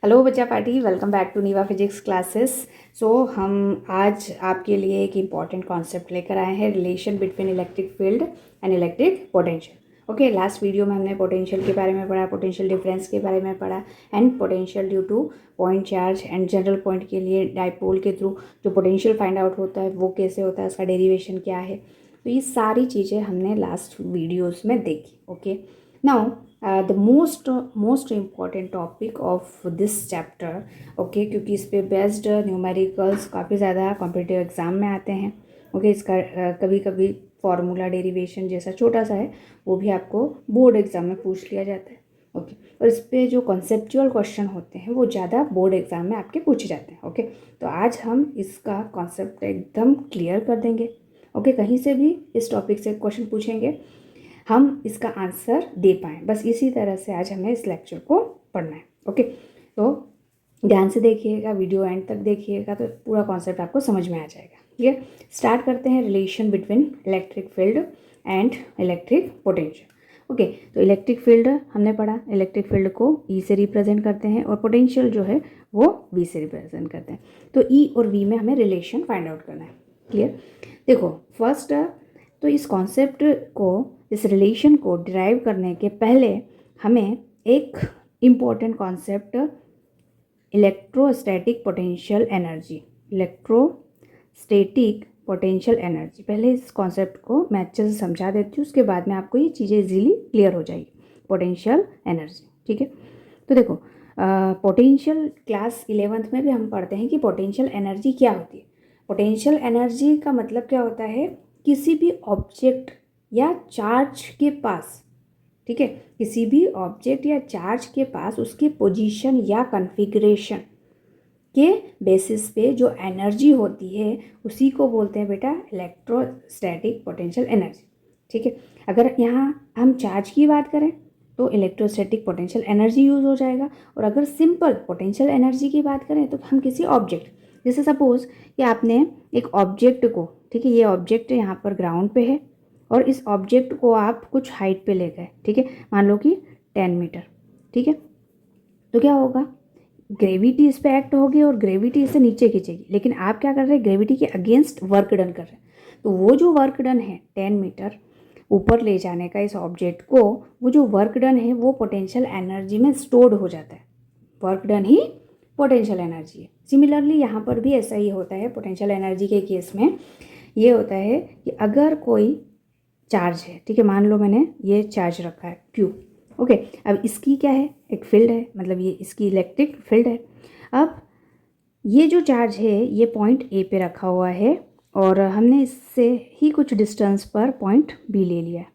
Hello बच्चा party, welcome back to Neeva physics classes. हम आज आपके लिए एक इम्पॉर्टेंट कॉन्सेप्ट लेकर आए हैं, relation between electric field and electric potential. Okay, last video में हमने पोटेंशियल के बारे में पढ़ा, पोटेंशियल डिफरेंस के बारे में पढ़ा and potential due two point charge and general point के लिए डाइपोल के थ्रू जो पोटेंशियल फाइंड आउट होता है वो कैसे होता है, उसका डेरिवेशन क्या है। तो ये सारी चीज़ें हमने लास्ट वीडियोज़ में देखी। Okay, now the most important topic of this chapter, okay, क्योंकि इस पे बेस्ड न्यूमेरिकल्स काफ़ी ज़्यादा कॉम्पिटिटिव एग्ज़ाम में आते हैं। ओके, इसका कभी कभी फॉर्मूला डेरिवेशन जैसा छोटा सा है वो भी आपको बोर्ड एग्ज़ाम में पूछ लिया जाता है। ओके, और इस पे जो कॉन्सेप्चुअल क्वेश्चन होते हैं वो ज़्यादा बोर्ड एग्ज़ाम में आपके पूछे जाते हैं। ओके, तो आज हम इसका कॉन्सेप्ट एकदम क्लियर कर देंगे। ओके, कहीं से भी इस टॉपिक से क्वेश्चन पूछेंगे, हम इसका आंसर दे पाएँ, बस इसी तरह से आज हमें इस लेक्चर को पढ़ना है। ओके, तो ध्यान से देखिएगा, वीडियो एंड तक देखिएगा तो पूरा कॉन्सेप्ट आपको समझ में आ जाएगा। ठीक है, स्टार्ट करते हैं। Relation between electric field and electric potential. Okay, तो इलेक्ट्रिक फील्ड हमने पढ़ा, इलेक्ट्रिक फील्ड को ई से रिप्रेजेंट करते हैं और पोटेंशियल जो है वो वी से रिप्रेजेंट करते हैं। तो ई और वी में हमें रिलेशन फाइंड आउट करना है। क्लियर? देखो, फर्स्ट तो इस कॉन्सेप्ट को, इस रिलेशन को डिराइव करने के पहले हमें एक important concept electrostatic potential energy, electrostatic potential energy, पहले इस कॉन्सेप्ट को मैं अच्छे से समझा देती हूँ, उसके बाद में आपको ये चीज़ें इजीली क्लियर हो जाएगी। पोटेंशियल एनर्जी, ठीक है। तो देखो, पोटेंशियल क्लास 11th में भी हम पढ़ते हैं कि पोटेंशियल एनर्जी क्या होती है। पोटेंशियल एनर्जी का मतलब क्या होता है, किसी भी ऑब्जेक्ट या चार्ज के पास, ठीक है, किसी भी ऑब्जेक्ट या चार्ज के पास उसके पोजीशन या कॉन्फ़िगरेशन के बेसिस पे जो एनर्जी होती है उसी को बोलते हैं बेटा इलेक्ट्रोस्टैटिक पोटेंशियल एनर्जी। ठीक है, अगर यहाँ हम चार्ज की बात करें तो इलेक्ट्रोस्टैटिक पोटेंशियल एनर्जी यूज़ हो जाएगा, और अगर सिंपल पोटेंशियल एनर्जी की बात करें तो हम किसी ऑब्जेक्ट, जैसे सपोज़ कि आपने एक ऑब्जेक्ट को, ठीक है, ये ऑब्जेक्ट यहाँ पर ग्राउंड पे है और इस ऑब्जेक्ट को आप कुछ हाइट पे ले गए, ठीक है, मान लो कि 10 मीटर, ठीक है, तो क्या होगा, ग्रेविटी इस पे एक्ट होगी और ग्रेविटी इसे नीचे खींचेगी, लेकिन आप क्या कर रहे हैं, ग्रेविटी के अगेंस्ट वर्क डन कर रहे हैं। तो वो जो वर्क डन है 10 मीटर ऊपर ले जाने का इस ऑब्जेक्ट को, वो जो वर्क डन है वो पोटेंशियल एनर्जी में स्टोर्ड हो जाता है। वर्क डन ही पोटेंशियल एनर्जी है। सिमिलरली यहाँ पर भी ऐसा ही होता है। पोटेंशियल एनर्जी के केस में ये होता है कि अगर कोई चार्ज है, ठीक है, मान लो मैंने ये चार्ज रखा है Q, ओके, अब इसकी क्या है, एक फील्ड है, मतलब ये इसकी इलेक्ट्रिक फील्ड है। अब ये जो चार्ज है ये पॉइंट A पे रखा हुआ है और हमने इससे ही कुछ डिस्टेंस पर पॉइंट B ले लिया है।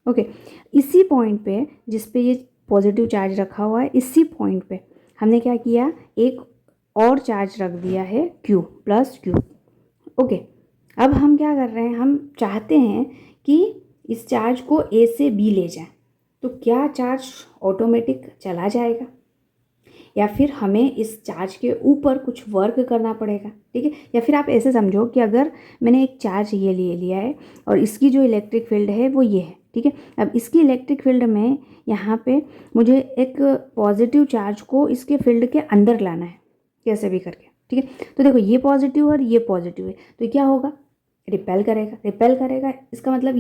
ओके, इसी पॉइंट पे जिस पे ये पॉजिटिव चार्ज रखा हुआ है, इसी पॉइंट पे हमने क्या किया, एक और चार्ज रख दिया है Q प्लस Q। ओके, अब हम क्या कर रहे हैं, हम चाहते हैं कि इस चार्ज को A से B ले जाएं, तो क्या चार्ज ऑटोमेटिक चला जाएगा या फिर हमें इस चार्ज के ऊपर कुछ वर्क करना पड़ेगा, ठीक है। या फिर आप ऐसे समझो कि अगर मैंने एक चार्ज ये ले लिया है और इसकी जो इलेक्ट्रिक फील्ड है वो ये है, ठीक है, अब इसकी इलेक्ट्रिक फील्ड में यहाँ पे मुझे एक पॉजिटिव चार्ज को इसके फील्ड के अंदर लाना है, कैसे भी करके, ठीक है। तो देखो, ये पॉजिटिव और ये पॉजिटिव है, तो क्या होगा, रिपेल करेगा, रिपेल करेगा, इसका मतलब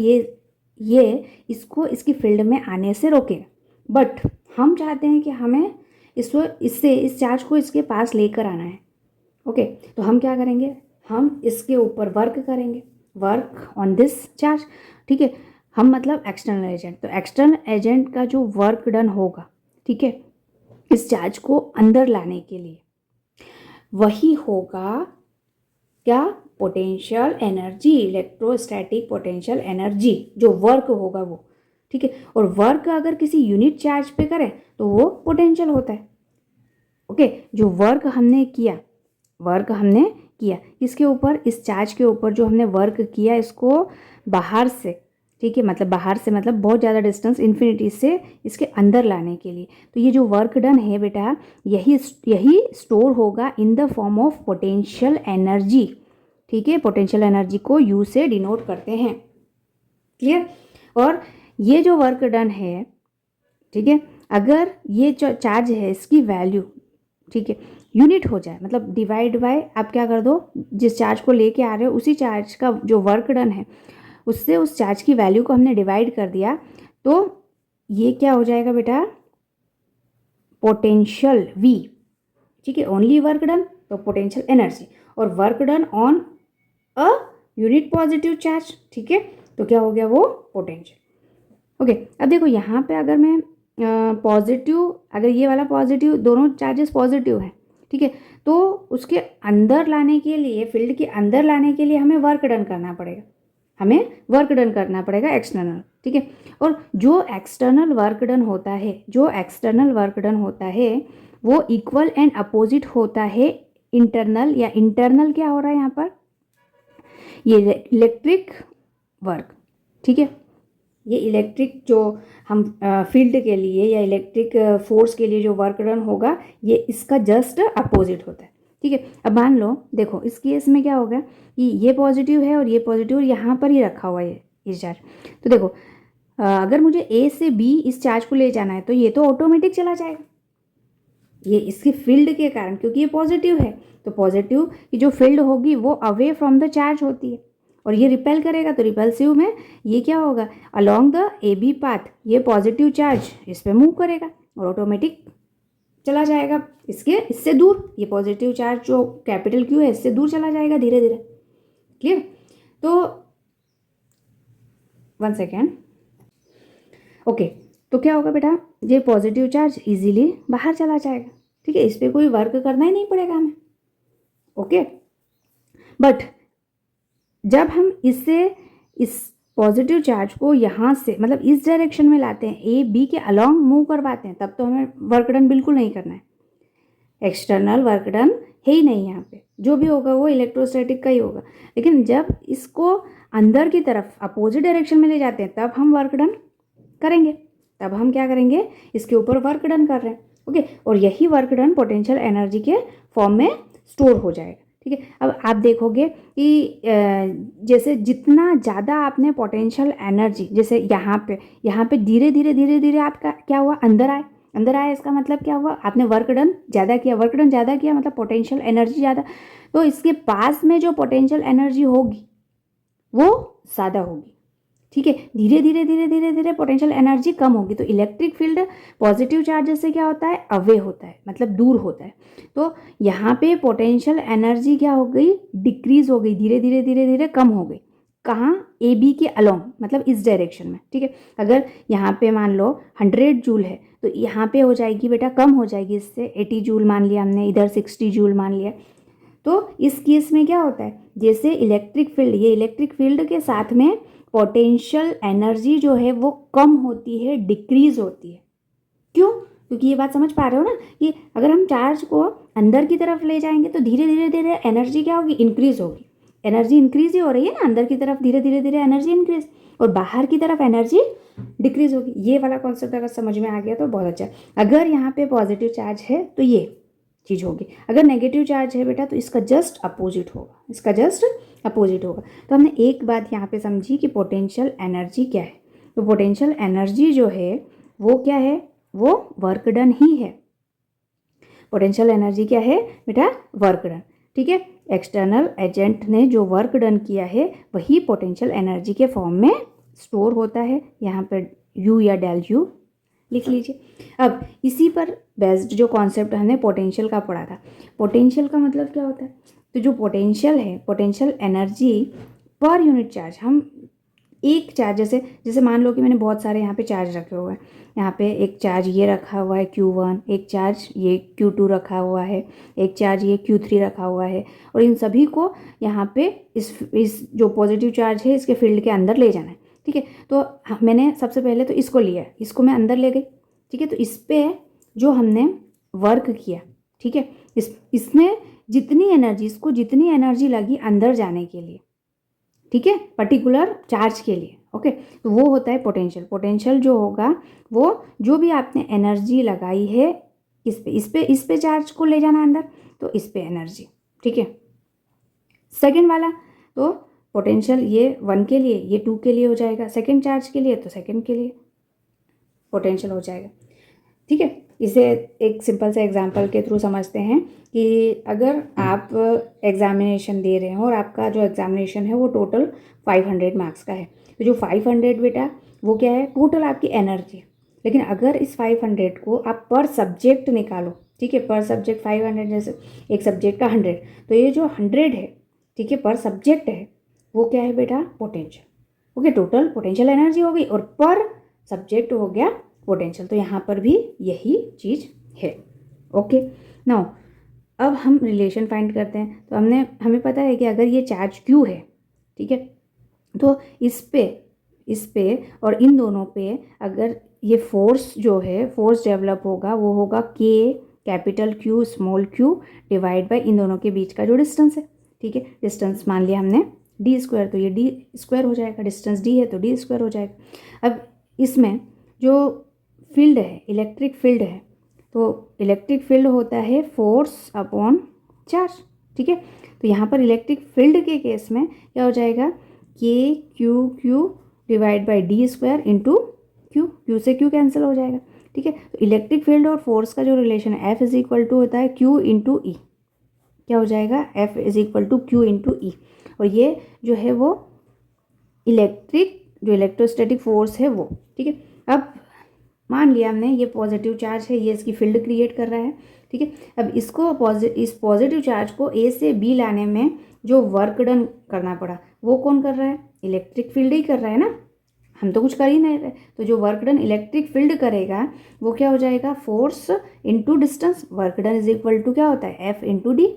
ये इसको इसकी फील्ड में आने से रोकेगा। बट हम चाहते हैं कि हमें इससे इस चार्ज को इसके पास लेकर आना है। ओके, तो हम क्या करेंगे, हम इसके ऊपर वर्क करेंगे, वर्क ऑन दिस चार्ज, ठीक है, हम मतलब एक्सटर्नल एजेंट। तो एक्सटर्नल एजेंट का जो वर्क डन होगा, ठीक है, इस चार्ज को अंदर लाने के लिए, वही होगा क्या, potential energy, electrostatic potential energy, जो वर्क होगा वो, ठीक है। और वर्क अगर किसी यूनिट चार्ज पे करें तो वो पोटेंशियल होता है। ओके, जो वर्क हमने किया, वर्क हमने किया इसके ऊपर, इस चार्ज के ऊपर जो हमने वर्क किया, इसको बाहर से, ठीक है, मतलब बाहर से मतलब बहुत ज़्यादा डिस्टेंस इन्फिनिटी से इसके अंदर लाने के लिए, तो ये जो वर्क डन है बेटा, यही स्टोर होगा in the form of potential energy, ठीक है। पोटेंशियल एनर्जी को U से डिनोट करते हैं। क्लियर? और ये जो वर्क डन है, ठीक है, अगर ये जो चार्ज है इसकी वैल्यू, ठीक है, यूनिट हो जाए, मतलब डिवाइड बाय आप क्या कर दो, जिस चार्ज को लेके आ रहे हो उसी चार्ज का जो वर्क डन है उससे उस चार्ज की वैल्यू को हमने डिवाइड कर दिया, तो ये क्या हो जाएगा बेटा, पोटेंशियल V। ठीक है, ओनली वर्क डन तो पोटेंशियल एनर्जी, और work done on a unit positive charge. ठीक है, तो क्या हो गया वो पोटेंशियल। ओके, अब देखो यहाँ पे अगर मैं पॉजिटिव, अगर ये वाला पॉजिटिव, दोनों चार्जेस पॉजिटिव हैं, ठीक है, तो उसके अंदर लाने के लिए, फील्ड के अंदर लाने के लिए हमें वर्क डन करना पड़ेगा, हमें वर्क डन करना पड़ेगा एक्सटर्नल। ठीक है, और जो एक्सटर्नल वर्क डन होता है, जो एक्सटर्नल वर्क डन होता है वो इक्वल एंड अपोजिट होता है इंटरनल, या इंटरनल क्या हो रहा है यहाँ पर, ये इलेक्ट्रिक वर्क। ठीक है, ये इलेक्ट्रिक जो हम फील्ड के लिए या इलेक्ट्रिक फोर्स के लिए जो वर्क डन होगा, ये इसका जस्ट अपोजिट होता है। ठीक है, अब मान लो देखो इस केस में क्या होगा कि ये पॉजिटिव है और ये पॉजिटिव, और यहाँ पर ही रखा हुआ है ये चार्ज। तो देखो अगर मुझे A से B इस चार्ज को ले जाना है तो ये तो ऑटोमेटिक चला जाएगा, ये इसकी फील्ड के कारण, क्योंकि ये पॉजिटिव है तो पॉजिटिव की जो फील्ड होगी वो अवे फ्रॉम द चार्ज होती है, और ये रिपेल करेगा, तो रिपल्सिव में ये क्या होगा, अलोंग द AB पाथ ये पॉजिटिव चार्ज इस पर मूव करेगा और ऑटोमेटिक चला जाएगा इससे दूर, ये पॉजिटिव चार्ज जो कैपिटल Q है इससे दूर चला जाएगा धीरे धीरे। क्लियर, तो 1 सेकेंड। ओके, तो क्या होगा बेटा, ये पॉजिटिव चार्ज इजीली बाहर चला जाएगा। ठीक है, इस पर कोई वर्क करना ही नहीं पड़ेगा हमें। ओके, बट जब हम इस पॉजिटिव चार्ज को यहाँ से, मतलब इस डायरेक्शन में लाते हैं, AB के अलोंग मूव करवाते हैं, तब तो हमें वर्क डन बिल्कुल नहीं करना है, एक्सटर्नल वर्क डन है ही नहीं यहाँ पे, जो भी होगा वो इलेक्ट्रोस्टैटिक का ही होगा। लेकिन जब इसको अंदर की तरफ अपोजिट डायरेक्शन में ले जाते हैं तब हम वर्क डन करेंगे, तब हम क्या करेंगे, इसके ऊपर वर्क डन कर रहे हैं। ओके, और यही वर्क डन पोटेंशियल एनर्जी के फॉर्म में स्टोर हो जाएगा। ठीक है, अब आप देखोगे कि जैसे जितना ज़्यादा आपने पोटेंशियल एनर्जी, जैसे यहाँ पे धीरे धीरे आपका क्या हुआ, अंदर आया, इसका मतलब क्या हुआ, आपने वर्क डन ज़्यादा किया, मतलब पोटेंशियल एनर्जी ज़्यादा, तो इसके पास में जो पोटेंशियल एनर्जी होगी वो ज़्यादा होगी। ठीक है, धीरे धीरे पोटेंशियल एनर्जी कम होगी, तो इलेक्ट्रिक फील्ड पॉजिटिव चार्जेस से क्या होता है, अवे होता है, मतलब दूर होता है। तो यहाँ पे पोटेंशियल एनर्जी क्या हो गई, डिक्रीज हो गई, धीरे धीरे कम हो गई। कहाँ, AB के अलोंग, मतलब इस डायरेक्शन में। ठीक है, अगर यहाँ पे मान लो 100 जूल है तो यहाँ पे हो जाएगी बेटा, कम हो जाएगी, इससे 80 जूल मान लिया हमने, इधर 60 जूल मान लिया। तो इस केस में क्या होता है, जैसे इलेक्ट्रिक फील्ड, ये इलेक्ट्रिक फील्ड के साथ में पोटेंशियल एनर्जी जो है वो कम होती है, डिक्रीज होती है। क्यों, क्योंकि ये बात समझ पा रहे हो ना कि अगर हम चार्ज को अंदर की तरफ ले जाएंगे तो धीरे धीरे एनर्जी क्या होगी, इंक्रीज होगी, एनर्जी इंक्रीज ही हो रही है ना, अंदर की तरफ धीरे धीरे एनर्जी इंक्रीज, और बाहर की तरफ एनर्जी डिक्रीज होगी। ये वाला कॉन्सेप्ट अगर समझ में आ गया तो बहुत अच्छा। अगर यहाँ पे पॉजिटिव चार्ज है तो ये चीज़ होगी, अगर नेगेटिव चार्ज है बेटा तो इसका जस्ट अपोजिट होगा, तो हमने एक बात यहाँ पे समझी कि पोटेंशियल एनर्जी क्या है। तो पोटेंशियल एनर्जी जो है वो क्या है, वो वर्क डन ही है। पोटेंशियल एनर्जी क्या है बेटा, वर्क डन। ठीक है, एक्सटर्नल एजेंट ने जो वर्क डन किया है वही पोटेंशियल एनर्जी के फॉर्म में स्टोर होता है। यहाँ पर U या डेल U लिख लीजिए। अब इसी पर बेस्ड जो कॉन्सेप्ट हमने पोटेंशियल का पढ़ा था, पोटेंशियल का मतलब क्या होता है, तो जो पोटेंशियल है, potential energy per unit charge, हम एक चार्ज, जैसे मान लो कि मैंने बहुत सारे यहाँ पे चार्ज रखे हुए हैं, यहाँ पे एक चार्ज ये रखा हुआ है Q1, एक चार्ज ये Q2 रखा हुआ है, एक चार्ज ये Q3 रखा हुआ है, और इन सभी को यहाँ पे इस जो पॉजिटिव चार्ज है इसके फील्ड के अंदर ले जाना है। ठीक है, तो मैंने सबसे पहले तो इसको लिया, इसको मैं अंदर ले गई। ठीक है, तो इस पर जो हमने वर्क किया, ठीक है, इसमें इसको जितनी एनर्जी लगी अंदर जाने के लिए, ठीक है, पर्टिकुलर चार्ज के लिए, ओके, तो वो होता है पोटेंशियल जो होगा वो जो भी आपने एनर्जी लगाई है इस पे चार्ज को ले जाना अंदर, तो इस पे एनर्जी। ठीक है, सेकंड वाला तो पोटेंशियल ये 1 के लिए, ये 2 के लिए हो जाएगा, सेकंड चार्ज के लिए तो सेकंड के लिए पोटेंशियल हो जाएगा। ठीक है, इसे एक सिंपल से एग्जांपल के थ्रू समझते हैं कि अगर आप एग्जामिनेशन दे रहे हैं और आपका जो एग्जामिनेशन है वो टोटल 500 मार्क्स का है, तो जो 500 बेटा वो क्या है, टोटल आपकी एनर्जी है। लेकिन अगर इस 500 को आप पर सब्जेक्ट निकालो, ठीक है, पर सब्जेक्ट 500, जैसे एक सब्जेक्ट का 100, तो ये जो 100 है, ठीक है, पर सब्जेक्ट है, वो क्या है बेटा, potential. Okay, total potential energy हो गई और पर सब्जेक्ट हो गया पोटेंशियल। तो यहाँ पर भी यही चीज़ है। ओके, नाउ अब हम रिलेशन फाइंड करते हैं। तो हमें पता है कि अगर ये चार्ज क्यू है, ठीक है, तो इस पे और इन दोनों पे अगर ये फोर्स जो है, फोर्स डेवलप होगा, वो होगा के capital Q small Q divide by इन दोनों के बीच का जो डिस्टेंस है, ठीक है। डिस्टेंस मान लिया हमने डी स्क्वायर, तो ये डी स्क्वायर हो जाएगा, डिस्टेंस डी है तो डी स्क्वायर हो जाएगा। अब इसमें जो फील्ड है, इलेक्ट्रिक फील्ड है, तो इलेक्ट्रिक फील्ड होता है फोर्स अपॉन चार्ज, ठीक है। तो यहाँ पर इलेक्ट्रिक फील्ड के केस में क्या हो जाएगा, के Q Q divide by D square into Q, Q से क्यू कैंसिल हो जाएगा, ठीक है। तो इलेक्ट्रिक फील्ड और फोर्स का जो रिलेशन है, एफ इज इक्वल टू होता है क्यू इंटू ई, क्या हो जाएगा, F is equal to Q into E. और ये जो है वो जो इलेक्ट्रोस्टैटिक फोर्स है वो, ठीक है। अब मान लिया हमने ये पॉजिटिव चार्ज है, ये इसकी फील्ड क्रिएट कर रहा है, ठीक है। अब इसको इस पॉजिटिव चार्ज को ए से बी लाने में जो वर्क डन करना पड़ा, वो कौन कर रहा है, इलेक्ट्रिक फील्ड ही कर रहा है ना, हम तो कुछ कर ही नहीं रहे। तो जो वर्क डन इलेक्ट्रिक फील्ड करेगा वो क्या हो जाएगा, force into distance. Work done is equal to क्या होता है, F into D,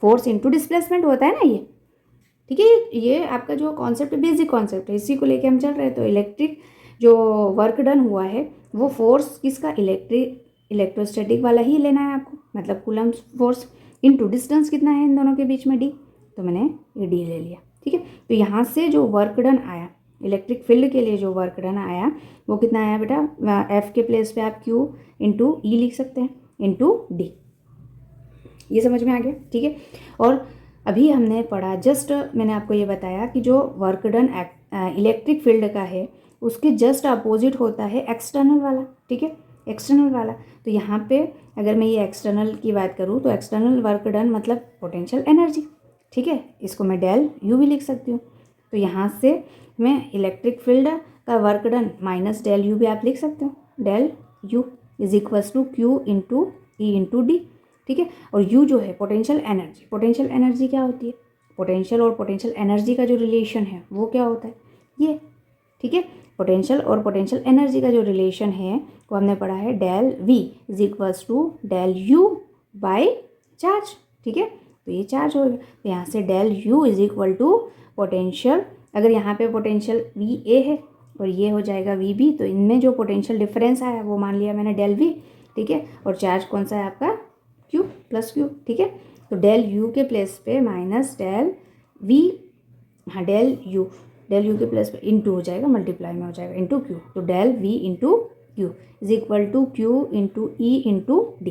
force into displacement होता है ना ये, ठीक है। ये आपका जो कॉन्सेप्ट है, बेसिक कॉन्सेप्ट है, इसी को लेके हम चल रहे हैं। तो इलेक्ट्रिक जो वर्क डन हुआ है वो फोर्स किसका, इलेक्ट्रोस्टैटिक वाला ही लेना है आपको, मतलब कूलम्ब फोर्स इनटू डिस्टेंस कितना है इन दोनों के बीच में, डी, तो मैंने ये डी ले लिया, ठीक है। तो यहाँ से जो वर्क डन आया, इलेक्ट्रिक फील्ड के लिए जो वर्क डन आया वो कितना आया बेटा, एफ के प्लेस पे आप क्यू इंटू ई लिख सकते हैं इंटू डी। ये समझ में आ गया, ठीक है। और अभी हमने पढ़ा, जस्ट मैंने आपको ये बताया कि जो वर्क डन इलेक्ट्रिक फील्ड का है उसके जस्ट अपोजिट होता है एक्सटर्नल वाला, ठीक है, एक्सटर्नल वाला। तो यहाँ पे अगर मैं ये एक्सटर्नल की बात करूँ तो एक्सटर्नल वर्क डन मतलब पोटेंशियल एनर्जी, ठीक है, इसको मैं डेल यू भी लिख सकती हूँ। तो यहाँ से मैं इलेक्ट्रिक फील्ड का work done minus del U भी आप लिख सकते हो, del U is equals to Q into E into D, ठीक है। और यू जो है पोटेंशियल एनर्जी, पोटेंशियल एनर्जी क्या होती है, पोटेंशियल और पोटेंशियल एनर्जी का जो रिलेशन है वो क्या होता है, ये, ठीक है। पोटेंशियल और पोटेंशियल एनर्जी का जो रिलेशन है वो हमने पढ़ा है, del V is equals to del U by charge, ठीक है। तो ये चार्ज हो गया, तो यहाँ से del U is equal to potential, अगर यहाँ पे पोटेंशियल वी ए है और ये हो जाएगा वी बी, तो इनमें जो पोटेंशियल डिफरेंस आया वो मान लिया मैंने डेल वी, ठीक है। और चार्ज कौन सा है आपका, क्यू प्लस क्यू, ठीक है। तो डेल यू के प्लेस पे माइनस डेल वी, हाँ डेल यू के प्लेस पे इंटू हो जाएगा, मल्टीप्लाई में हो जाएगा इंटू क्यू, तो del V into Q is equal to Q into E into D.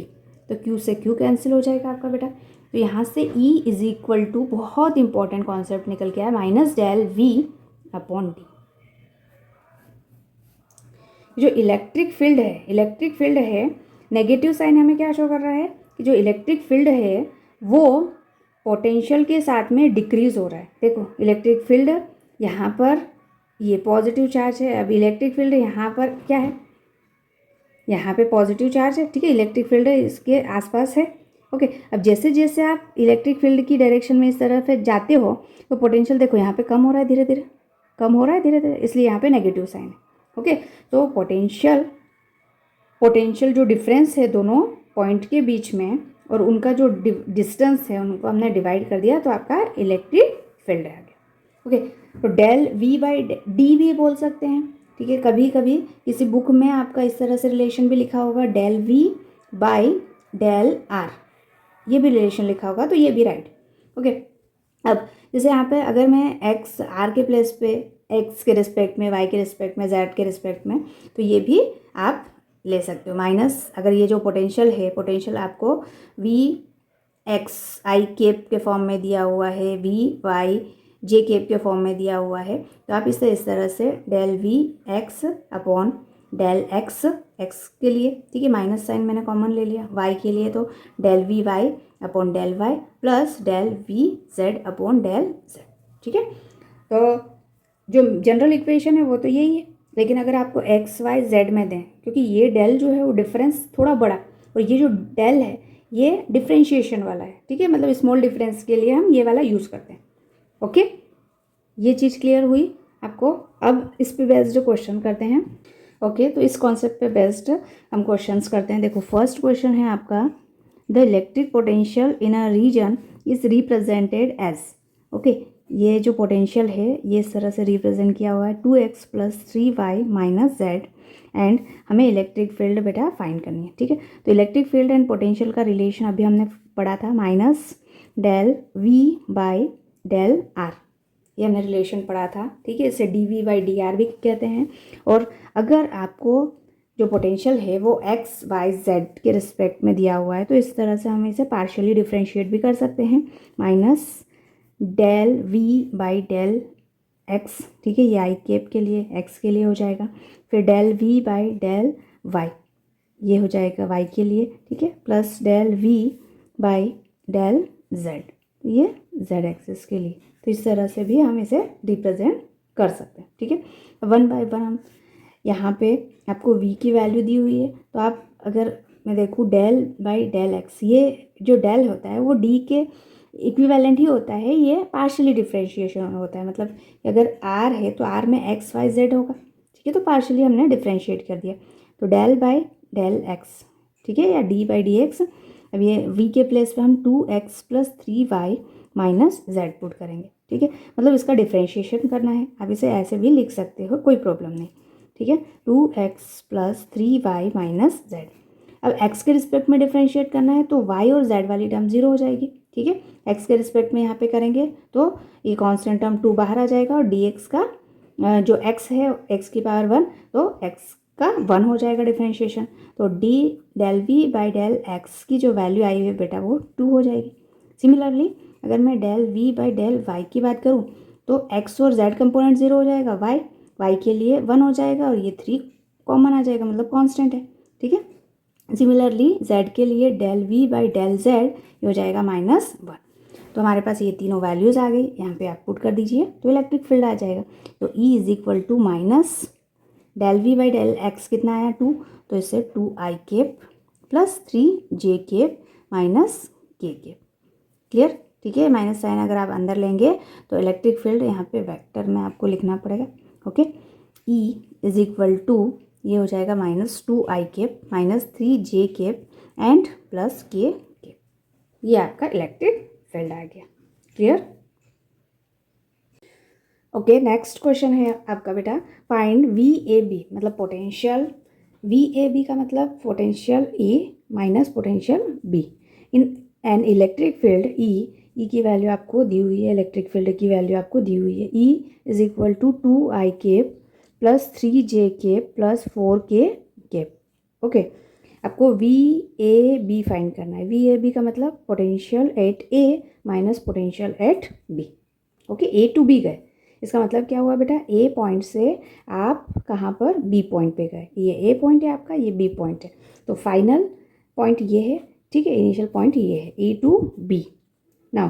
तो क्यू से क्यू कैंसिल हो जाएगा आपका बेटा। तो यहाँ से ई इज इक्वल टू, बहुत इंपॉर्टेंट कॉन्सेप्ट निकल के आया, minus del V upon D. जो इलेक्ट्रिक फील्ड है, नेगेटिव साइन हमें क्या शो कर रहा है कि जो इलेक्ट्रिक फील्ड है वो पोटेंशियल के साथ में डिक्रीज हो रहा है। देखो इलेक्ट्रिक फील्ड यहाँ पर ये पॉजिटिव चार्ज है, अब इलेक्ट्रिक फील्ड यहाँ पर क्या है, यहाँ पे पॉजिटिव चार्ज है, ठीक है, इलेक्ट्रिक फील्ड इसके आसपास है, ओके। अब जैसे जैसे आप इलेक्ट्रिक फील्ड की डायरेक्शन में इस तरफ जाते हो तो पोटेंशियल देखो यहाँ पे कम हो रहा है, धीरे धीरे कम हो रहा है, धीरे धीरे, इसलिए यहाँ पे नेगेटिव साइन है, ओके। तो पोटेंशियल जो डिफरेंस है दोनों पॉइंट के बीच में और उनका जो डिस्टेंस है उनको हमने डिवाइड कर दिया, तो आपका इलेक्ट्रिक फील्ड आ गया, ओके। तो डेल वी बाई डी भी बोल सकते हैं, ठीक है। कभी कभी किसी बुक में आपका इस तरह से रिलेशन भी लिखा होगा, del V by del R, ये भी रिलेशन लिखा होगा, तो ये भी राइट, ओके। अब जैसे यहाँ पे अगर मैं एक्स आर के प्लेस पे एक्स के रिस्पेक्ट में, वाई के रिस्पेक्ट में, जेड के रिस्पेक्ट में, तो ये भी आप ले सकते हो। माइनस अगर ये जो पोटेंशियल है, पोटेंशियल आपको वी एक्स आई केप के फॉर्म में दिया हुआ है, वी वाई जे केप के फॉर्म में दिया हुआ है, तो आप इस तरह से del V X upon del X X के लिए, ठीक है, माइनस साइन मैंने कॉमन ले लिया, वाई के लिए तो del V Y upon del Y plus del V Z upon del Z, ठीक है। तो जो जनरल इक्वेशन है वो तो यही है, लेकिन अगर आपको एक्स वाई जेड में दें, क्योंकि ये डेल जो है वो डिफरेंस थोड़ा बड़ा, और ये जो डेल है ये डिफ्रेंशिएशन वाला है, ठीक है, मतलब स्मॉल डिफरेंस के लिए हम ये वाला यूज़ करते हैं। ओके, ये चीज़ क्लियर हुई आपको। अब इस पे बेस्ड क्वेश्चन करते हैं। ओके, तो इस कॉन्सेप्ट पे बेस्ड हम क्वेश्चंस करते हैं। देखो फर्स्ट क्वेश्चन है आपका, the electric potential in a region is represented as. Okay, ये जो पोटेंशियल है ये इस तरह से रिप्रेजेंट किया हुआ है 2x + 3y - z, एंड हमें इलेक्ट्रिक फील्ड बेटा फाइंड करनी है, ठीक है। तो इलेक्ट्रिक फील्ड एंड पोटेंशियल का रिलेशन अभी हमने पढ़ा था, minus del v by del r, ये हमने रिलेशन पढ़ा था, ठीक है। इसे dv/dr भी कहते हैं। और अगर आपको जो पोटेंशियल है वो x y z के रिस्पेक्ट में दिया हुआ है तो इस तरह से हम इसे पार्शियली डिफ्रेंशिएट भी कर सकते हैं, minus del v by del x, ठीक है, ये आई कैप के लिए x के लिए हो जाएगा, फिर del v by del y, ये हो जाएगा y के लिए, ठीक है, plus del v by del z, ये z एक्सिस के लिए। तो इस तरह से भी हम इसे रिप्रेजेंट कर सकते हैं, ठीक है। 1 बाय 1 हम यहाँ पे आपको v की वैल्यू दी हुई है, तो आप अगर मैं देखूँ डेल बाई डेल x, ये जो डेल होता है वो d के इक्विवेलेंट ही होता है, ये पार्शियली डिफ्रेंशिएशन होता है, मतलब अगर r है तो r में x y z होगा, ठीक है, तो पार्शियली हमने डिफ्रेंशिएट कर दिया, तो डेल बाई डेल x, ठीक है, या d बाई डी एक्स। अब ये v के प्लेस पे हम 2x + 3y - z पुट करेंगे, ठीक है, मतलब इसका डिफ्रेंशिएशन करना है, आप इसे ऐसे भी लिख सकते हो, कोई प्रॉब्लम नहीं, ठीक है, 2x + 3y - z। अब x के रिस्पेक्ट में डिफ्रेंशिएट करना है तो y और z वाली टर्म 0 हो जाएगी, ठीक है, x के रिस्पेक्ट में यहाँ पे करेंगे तो ये कांस्टेंट टर्म 2 बाहर आ जाएगा, और dx का जो x है x की पावर 1, तो x का 1 हो जाएगा डिफ्रेंशिएशन, तो d del v by del x की जो वैल्यू आई है बेटा वो 2 हो जाएगी। सिमिलरली अगर मैं del v by del y की बात करूँ तो x और z कंपोनेंट 0 हो जाएगा, y के लिए 1 हो जाएगा, और ये 3 कॉमन आ जाएगा, मतलब कांस्टेंट है, ठीक है। सिमिलरली z के लिए del v by del z ये हो जाएगा -1। तो हमारे पास ये तीनों वैल्यूज़ आ गई, यहाँ पे आप पुट कर दीजिए तो इलेक्ट्रिक फील्ड आ जाएगा। तो E = minus del v by del x कितना आया 2, तो इससे 2i cap plus 3j cap minus k cap, clear, ठीक है। माइनस साइन अगर आप अंदर लेंगे तो इलेक्ट्रिक फील्ड यहाँ पे वेक्टर में आपको लिखना पड़ेगा, ओके। E ये हो जाएगा -2i cap minus 3j cap and plus k cap, ये आपका इलेक्ट्रिक फील्ड आ गया, क्लियर। ओके, नेक्स्ट क्वेश्चन है आपका बेटा, फाइंड VAB, मतलब पोटेंशियल VAB का मतलब potential A minus potential B in an electric field E की वैल्यू आपको दी हुई है, इलेक्ट्रिक फील्ड की वैल्यू आपको दी हुई है, E = 2i cap plus 3j cap plus 4k cap, okay. आपको VAB फाइंड करना है, VAB का मतलब potential eight A minus potential eight B, okay. A to B गए, इसका मतलब क्या हुआ बेटा, A पॉइंट से आप कहाँ पर B पॉइंट पे गए, ये A पॉइंट है आपका, ये B पॉइंट है, तो फाइनल पॉइंट ये है, ठीक है, इनिशियल पॉइंट ये है A to B। Now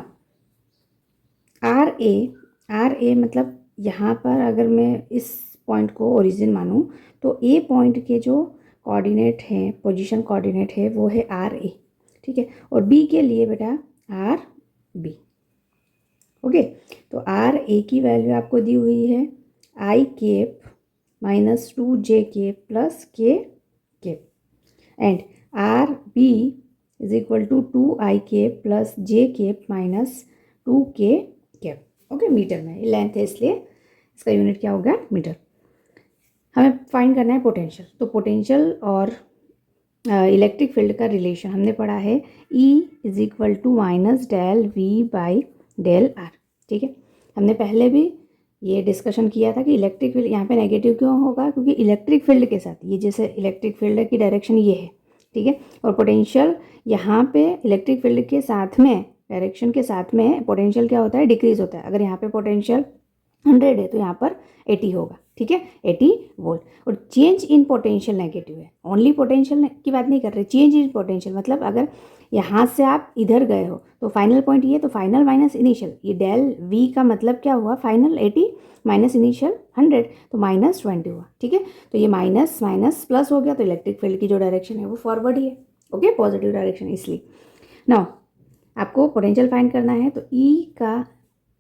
RA मतलब यहाँ पर अगर मैं इस पॉइंट को ओरिजिन मानूँ तो A पॉइंट के जो कोऑर्डिनेट हैं, पोजीशन कोऑर्डिनेट है वो है RA, ठीक है, और B के लिए बेटा RB, ओके। तो RA की वैल्यू आपको दी हुई है i cap minus 2j cap plus k cap, and RB = 2i cap plus j cap minus 2k cap, okay. Metre में लेंथ है इसलिए इसका यूनिट क्या होगा, मीटर। हमें फाइंड करना है पोटेंशियल, तो पोटेंशियल और इलेक्ट्रिक फील्ड का रिलेशन हमने पढ़ा है, E = minus del V by del R, ठीक है। हमने पहले भी ये डिस्कशन किया था कि इलेक्ट्रिक फील्ड यहाँ पे नेगेटिव क्यों होगा, क्योंकि इलेक्ट्रिक फील्ड के साथ ये जैसे इलेक्ट्रिक फील्ड की डायरेक्शन ये है, ठीक है, और पोटेंशियल यहाँ पे इलेक्ट्रिक फील्ड के साथ में डायरेक्शन के साथ में पोटेंशियल क्या होता है, डिक्रीज होता है। अगर यहाँ पे पोटेंशियल 100 है तो यहाँ पर 80 होगा, ठीक है, 80 वोल्ट। और चेंज इन पोटेंशियल नेगेटिव है, ओनली पोटेंशियल की बात नहीं कर रहे, चेंज इन पोटेंशियल मतलब अगर यहाँ से आप इधर गए हो तो फाइनल पॉइंट ये, तो फाइनल माइनस इनिशियल, ये डेल वी का मतलब क्या हुआ, फाइनल 80 माइनस इनिशियल 100 तो माइनस 20 हुआ, ठीक है। तो ये माइनस माइनस प्लस हो गया, तो इलेक्ट्रिक फील्ड की जो डायरेक्शन है वो फॉरवर्ड ही है, ओके, पॉजिटिव डायरेक्शन। इसलिए नाउ आपको पोटेंशियल फाइंड करना है, तो ई का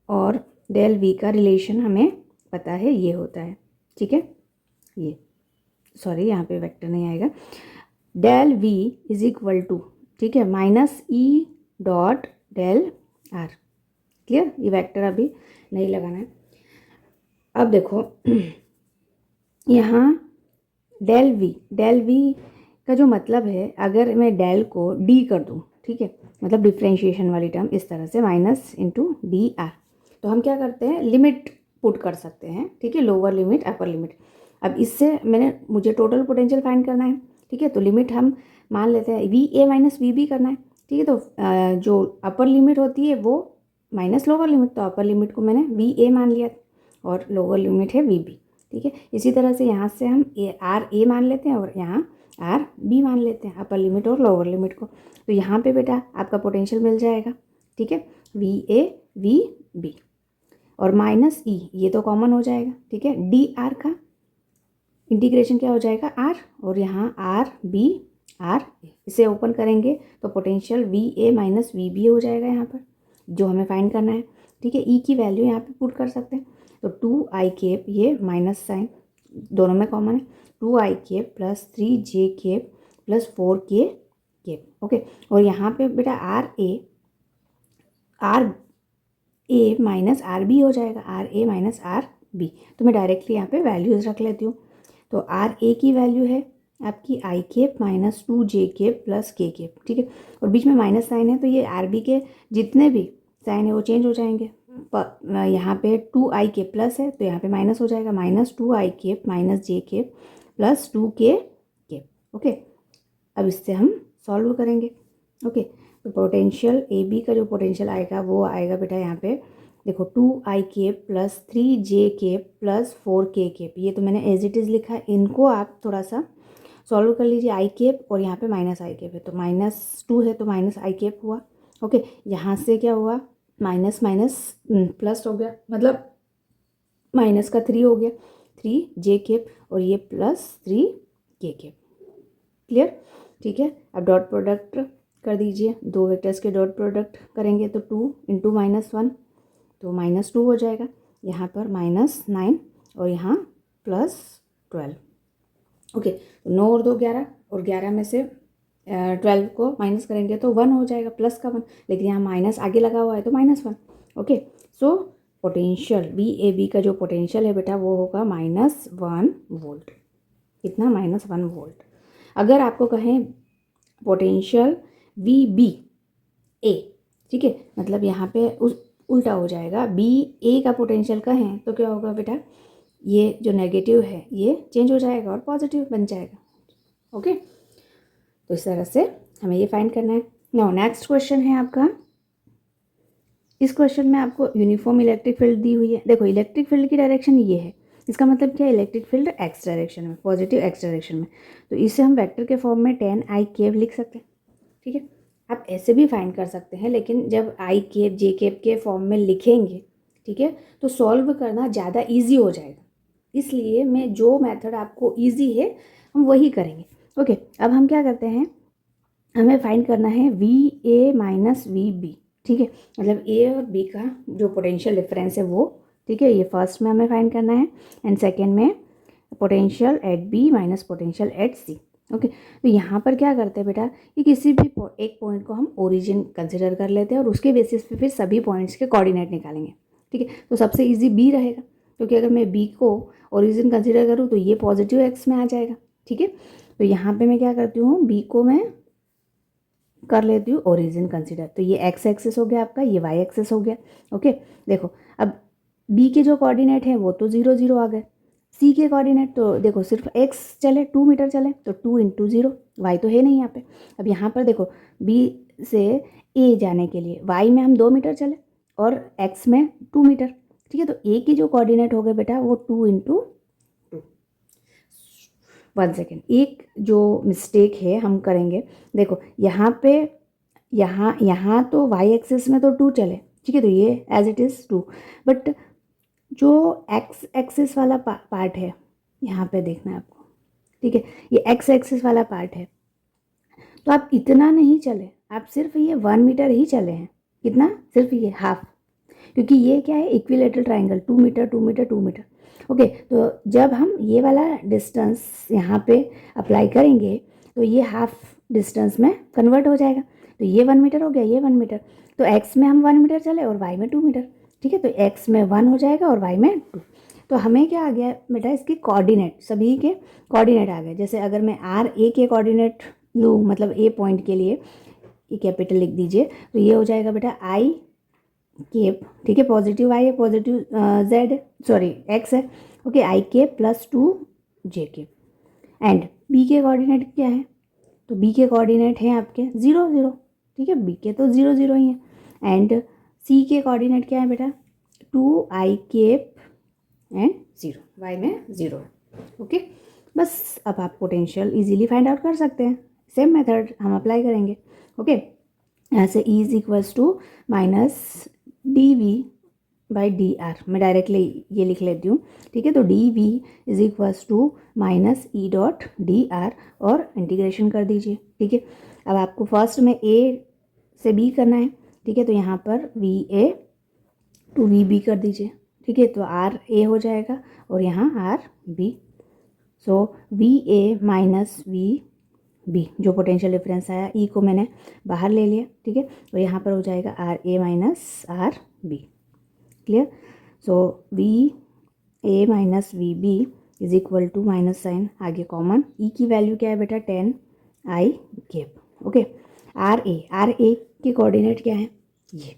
और डेल वी का रिलेशन हमें पता है, ये होता है, ठीक है। ये सॉरी यहाँ पे वेक्टर नहीं आएगा, del V is equal to, ठीक है, minus E dot del R. Clear, ये वेक्टर अभी नहीं लगाना है। अब देखो यहाँ डेल वी का जो मतलब है, अगर मैं डेल को डी कर दूँ, ठीक है, मतलब डिफ्रेंशिएशन वाली टर्म इस तरह से, माइनस इंटू डी आर, तो हम क्या करते हैं, लिमिट पुट कर सकते हैं, ठीक है, लोअर लिमिट अपर लिमिट। अब इससे मुझे टोटल पोटेंशियल फाइंड करना है, ठीक है, तो लिमिट हम मान लेते हैं V A minus V B करना है, ठीक है। तो जो अपर लिमिट होती है वो माइनस लोअर लिमिट, तो अपर लिमिट को मैंने वी ए मान लिया और लोअर लिमिट है वी बी, ठीक है। इसी तरह से यहाँ से हम आर ए मान लेते हैं और यहाँ आर बी मान लेते हैं, अपर लिमिट और लोअर लिमिट को। तो यहाँ पे बेटा आपका पोटेंशियल मिल जाएगा, ठीक है, वी ए वी बी और माइनस ई, ये तो कॉमन हो जाएगा, ठीक है, डी आर का इंटीग्रेशन क्या हो जाएगा, आर, और यहाँ आर बी आर ए, इसे ओपन करेंगे तो potential V A minus V B हो जाएगा यहाँ पर, जो हमें फाइंड करना है, ठीक है। ई की वैल्यू यहाँ पे पुट कर सकते हैं, तो 2i केप, ये माइनस साइन दोनों में कॉमन है, 2i cap plus 3j cap plus 4k cap, okay. और यहाँ पे बेटा R A minus R B हो जाएगा, R A minus R B. तो मैं डायरेक्टली यहाँ पे वैल्यूज़ रख लेती हूँ। तो आर ए की वैल्यू है आपकी I cap minus 2j cap plus k cap, ठीक है, और बीच में माइनस साइन है, तो ये आर बी के जितने भी साइन है वो चेंज हो जाएंगे। यहाँ पे 2i केप प्लस है तो यहाँ पे माइनस हो जाएगा, minus 2i cap minus j cap plus 2k cap, okay. अब इससे हम सॉल्व करेंगे, ओके। तो पोटेंशियल ए बी का जो पोटेंशियल आएगा वो आएगा बेटा यहाँ पे देखो 2i cap plus 3j cap plus 4k cap, ये तो मैंने एज इट इज़ लिखा है, इनको आप थोड़ा सा सॉल्व कर लीजिए। आई केप और यहाँ पे माइनस आई केप है, तो -2 है तो माइनस आई केप हुआ, ओके। यहाँ से क्या हुआ, माइनस माइनस प्लस हो गया, मतलब माइनस का 3 हो गया, 3j केप और ये प्लस 3k केप, क्लियर, ठीक है। अब डॉट प्रोडक्ट कर दीजिए, दो वेक्टर्स के डॉट प्रोडक्ट करेंगे तो 2 इंटू -1 तो -2 हो जाएगा, यहाँ पर -9 और यहाँ +12, ओके। तो 9 और 2 11 और 11 में से 12 को माइनस करेंगे तो 1 हो जाएगा, प्लस का 1, लेकिन यहाँ माइनस आगे लगा हुआ है तो -1, okay. So potential V A B का जो पोटेंशियल है बेटा वो होगा -1 वोल्ट, कितना, -1 वोल्ट। अगर आपको कहें पोटेंशियल वी बी ए, ठीक है, मतलब यहाँ पे उल्टा हो जाएगा, बी ए का पोटेंशियल कहें तो क्या होगा बेटा, ये जो नेगेटिव है ये चेंज हो जाएगा और पॉजिटिव बन जाएगा, ओके। तो इस तरह से हमें ये फाइंड करना है। नाउ नेक्स्ट क्वेश्चन है आपका, इस क्वेश्चन में आपको यूनिफॉर्म इलेक्ट्रिक फील्ड दी हुई है। देखो इलेक्ट्रिक फील्ड की डायरेक्शन ये है, इसका मतलब क्या है, इलेक्ट्रिक फील्ड एक्स डायरेक्शन में, पॉजिटिव एक्स डायरेक्शन में, तो इसे हम वेक्टर के फॉर्म में 10i केप लिख सकते हैं, ठीक है। आप ऐसे भी फाइंड कर सकते हैं, लेकिन जब आई केप जे केप के फॉर्म में लिखेंगे, ठीक है, तो सॉल्व करना ज़्यादा ईजी हो जाएगा, इसलिए मैं जो मेथड आपको ईजी है हम वही करेंगे, ओके। अब हम क्या करते हैं, हमें फाइंड करना है V A minus V B, ठीक है, मतलब ए और बी का जो पोटेंशियल डिफरेंस है वो, ठीक है, ये फर्स्ट में हमें फाइंड करना है, एंड सेकेंड में potential at B minus potential at C, okay. तो यहाँ पर क्या करते हैं बेटा, कि किसी भी एक पॉइंट को हम ओरिजिन कंसिडर कर लेते हैं और उसके बेसिस पे फिर सभी पॉइंट्स के कोऑर्डिनेट निकालेंगे, ठीक है। तो सबसे इजी बी रहेगा, क्योंकि अगर मैं बी को ओरिजिन कंसिडर करूँ तो ये पॉजिटिव एक्स में आ जाएगा, ठीक है। तो यहाँ पे मैं क्या करती हूँ, बी को मैं कर लेती हूँ ओरिजिन कंसिडर, तो ये एक्स एक्सेस हो गया आपका, ये वाई एक्सेस हो गया, ओके। देखो अब बी के जो कोऑर्डिनेट हैं वो तो 0 0 आ गए, सी के कोऑर्डिनेट तो देखो सिर्फ एक्स चले 2 मीटर चले तो 2 इंटू 0, वाई तो है नहीं यहाँ पे। अब यहाँ पर देखो बी से ए जाने के लिए वाई में हम 2 मीटर चले और एक्स में 2 मीटर, ठीक है। तो ए की जो कोऑर्डिनेट हो गए बेटा वो 2 इंटू 2। 1 सेकेंड, एक जो मिस्टेक है हम करेंगे, देखो यहाँ पे यहाँ तो वाई एक्सिस में तो 2 चले, ठीक है, तो ये एज इट इज़ 2, बट जो एक्स एक्सिस वाला पार्ट है यहाँ पे देखना है आपको, ठीक है, ये एक्स एक्सिस वाला पार्ट है, तो आप इतना नहीं चले, आप सिर्फ ये 1 मीटर ही चले हैं। कितना? सिर्फ ये हाफ, क्योंकि ये क्या है, equilateral triangle, 2 metre 2 metre 2 metre. Okay, तो जब हम ये वाला डिस्टेंस यहाँ पे अप्लाई करेंगे तो ये हाफ डिस्टेंस में कन्वर्ट हो जाएगा, तो ये 1 मीटर हो गया, ये 1 मीटर, तो एक्स में हम 1 मीटर चले और वाई में 2 मीटर, ठीक है, तो एक्स में 1 हो जाएगा और वाई में 2। तो हमें क्या आ गया बेटा, इसके कोऑर्डिनेट, सभी के कोऑर्डिनेट आ गए। जैसे अगर मैं आर ए के कोऑर्डिनेट लूँ, मतलब ए पॉइंट के लिए ये कैपिटल लिख दीजिए, तो ये हो जाएगा बेटा आई केप, ठीक है, पॉजिटिव आई है, पॉजिटिव जेड सॉरी एक्स है, okay, I cap plus 2 J cap. And B के कोऑर्डिनेट क्या है, तो बी के कोऑर्डिनेट हैं आपके 0 0, ठीक है, बी के तो 0 0 ही है। एंड सी के कोऑर्डिनेट क्या है बेटा, 2 आई केप एंड 0, वाई में 0 है, ओके। बस अब आप पोटेंशियल इजीली फाइंड आउट कर सकते हैं, सेम मेथड हम अप्लाई करेंगे, ओके। यहाँ से E is equals to minus D V by D R, मैं डायरेक्टली ये लिख लेती हूँ, ठीक है, तो D V is equals to minus E dot D R, और इंटीग्रेशन कर दीजिए, ठीक है। अब आपको फर्स्ट में ए से बी करना है, ठीक है, तो यहाँ पर V A to V B कर दीजिए, ठीक है, तो आर ए हो जाएगा और यहाँ R B, so V A minus V B, जो पोटेंशियल डिफरेंस आया ई को मैंने बाहर ले लिया, ठीक है, तो यहाँ पर हो जाएगा R A minus R B, clear. So V A minus V B is equal to minus sign आगे कॉमन, ई की वैल्यू क्या है बेटा 10 I cap, okay. R A के कोऑर्डिनेट क्या है, ये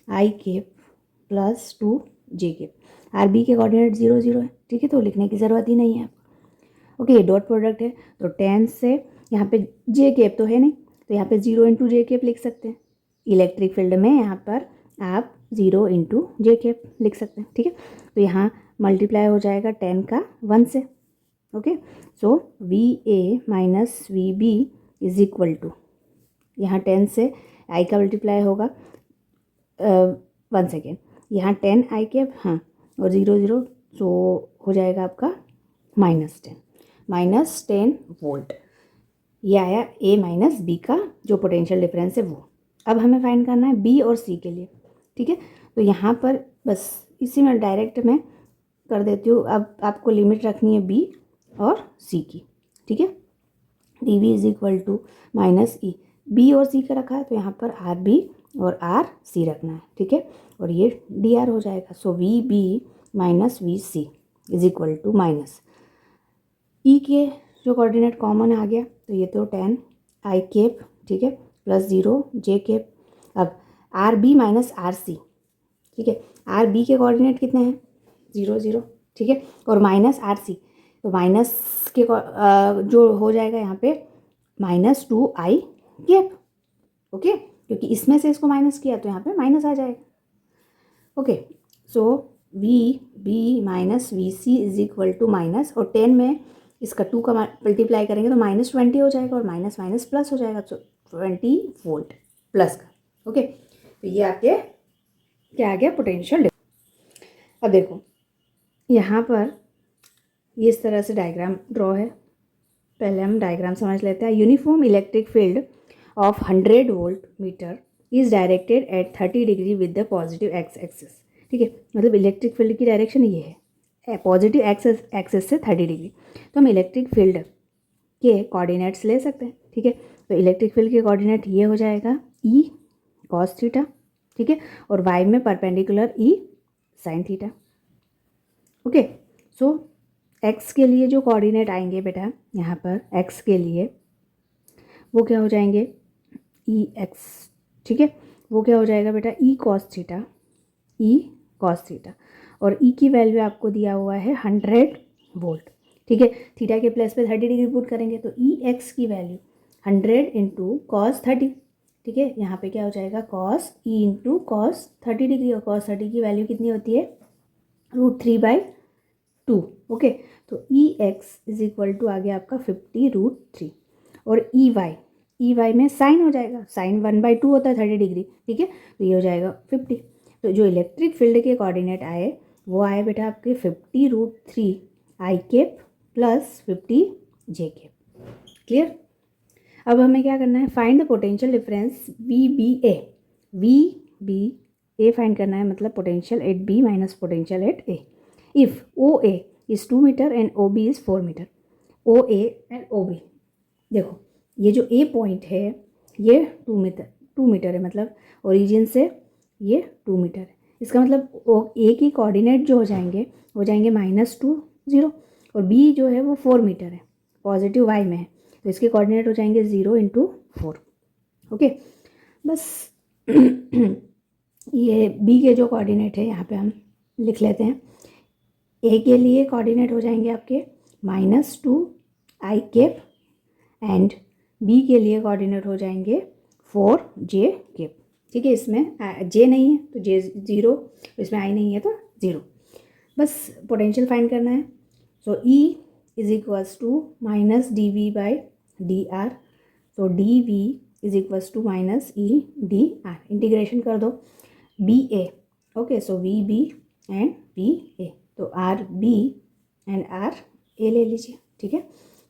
I cap plus 2 J cap, R B के कोऑर्डिनेट 0 0 है, ठीक है, तो लिखने की ज़रूरत ही नहीं है, ओके। डॉट प्रोडक्ट है तो 10 से यहाँ पे जे केप तो है नहीं, तो यहाँ पे 0 इंटू जे केप लिख सकते हैं, इलेक्ट्रिक फील्ड में यहाँ पर आप 0 इंटू जे केप लिख सकते हैं, ठीक है, तो यहाँ मल्टीप्लाई हो जाएगा 10 का 1 से, okay. So V A minus V B is equal to, यहाँ 10 से आई का मल्टीप्लाई होगा 1 सेकेंड, यहाँ 10 आई केप, हाँ, और 0 0, सो हो जाएगा आपका -10 वोल्ट, ये आया ए माइनस बी का जो पोटेंशियल डिफरेंस है वो। अब हमें फाइंड करना है बी और सी के लिए, ठीक है, तो यहाँ पर बस इसी में डायरेक्ट मैं कर देती हूँ। अब आपको लिमिट रखनी है बी और सी की, ठीक है, D V is equal to minus E, B और सी का रखा है तो यहाँ पर आर बी और आर सी रखना है, ठीक है, और ये डी आर हो जाएगा, so V B minus V C is equal to minus E के जो कोऑर्डिनेट कॉमन आ गया, तो ये तो 10 आई केप, ठीक है, प्लस 0 जे केप। अब R B minus R C, ठीक है, आर बी के कोऑर्डिनेट कितने हैं 0 0, ठीक है, और माइनस आर सी, तो माइनस के जो हो जाएगा यहाँ पे -2 आई केप, ओके, क्योंकि इसमें से इसको माइनस किया तो यहाँ पे माइनस आ जाएगा, okay. So V B minus V C is equal to minus, और 10 में इसका 2 का मल्टीप्लाई करेंगे तो -20 हो जाएगा, और माइनस माइनस प्लस हो जाएगा, तो 20 वोल्ट प्लस का, ओके। तो ये आपके क्या आ गया, पोटेंशियल। अब देखो यहाँ पर ये इस तरह से डायग्राम ड्रॉ है, पहले हम डायग्राम समझ लेते हैं। Uniform electric field of 100 volt meter is directed eight 30 degree with the positive x axis, ठीक है, मतलब इलेक्ट्रिक फील्ड की डायरेक्शन ये है, पॉजिटिव एक्सिस से 30 डिग्री, तो हम इलेक्ट्रिक फील्ड के कोऑर्डिनेट्स ले सकते हैं, ठीक है, तो इलेक्ट्रिक फील्ड के कोऑर्डिनेट ये हो जाएगा ई कॉस थीटा, ठीक है, और वाई में परपेंडिकुलर ई साइन थीटा, ओके। सो एक्स के लिए जो कोऑर्डिनेट आएंगे बेटा यहाँ पर एक्स के लिए वो क्या हो जाएंगे, ई एक्स, ठीक है, वो क्या हो जाएगा बेटा ई कॉस थीटा, और ई की वैल्यू आपको दिया हुआ है 100 वोल्ट, ठीक है, थीटा के प्लस पे 30 डिग्री पुट करेंगे तो ई एक्स की वैल्यू 100 इंटू कॉस 30, ठीक है, यहाँ पे क्या हो जाएगा cos E into cos 30 degree, और कॉस 30 की वैल्यू कितनी होती है √3/2। ओके, तो ई एक्स इज इक्वल टू आ गया आपका 50√3। और ई वाई में साइन हो जाएगा, साइन 1/2 होता है 30 डिग्री, ठीक है, तो ये हो जाएगा 50। तो जो इलेक्ट्रिक फील्ड के कोऑर्डिनेट आए वो आए बेटा आपके 50√3 I cap plus 50 J cap. Clear. अब हमें क्या करना है, find the potential difference V B A find करना है, मतलब potential at B minus potential at A. If O A is 2 metre and O B is 4 metre. O A and O B, देखो ये जो ए पॉइंट है ये 2 metre है, मतलब ओरिजिन से ये 2 मीटर है। इसका मतलब ए की कोऑर्डिनेट जो हो जाएंगे -2 0, और बी जो है वो 4 मीटर है, पॉजिटिव वाई में है, तो इसके कोऑर्डिनेट हो जाएंगे 0 × 4। ओके, बस ये बी के जो कोऑर्डिनेट है यहाँ पे हम लिख लेते हैं। ए के लिए कोऑर्डिनेट हो जाएंगे आपके -2 आई केप एंड बी के लिए कोऑर्डिनेट हो जाएंगे 4 जे केप। ठीक है, इसमें जे नहीं है तो जे 0, इसमें आई नहीं है तो 0। बस पोटेंशियल फाइंड करना है। So E is equals to -dv/dr। सो dv is equals to -e/dr। Integration कर दो B A. Okay, so V B and B A, तो R B and R A ले लीजिए। ठीक है,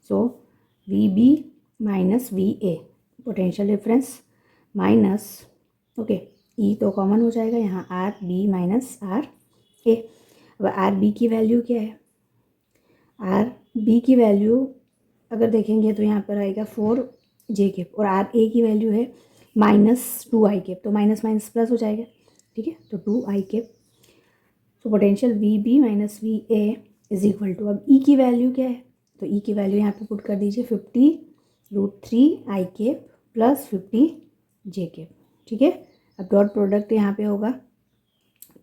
so V B minus V A, potential difference minus, okay, E तो common हो जाएगा यहाँ, R B minus R A. अब आर बी की वैल्यू क्या है, आर बी की वैल्यू अगर देखेंगे तो यहाँ पर आएगा 4 जे केप, और आर ए की वैल्यू है -2 आई केप, तो माइनस माइनस प्लस हो जाएगा। ठीक है, तो 2 आई केप। तो potential V B minus V A is equal to, अब ई की वैल्यू क्या है, तो ई की वैल्यू यहाँ पे पुट कर दीजिए 50√3 I cap plus 50 J cap. ठीक है, अब डॉट प्रोडक्ट यहाँ पे होगा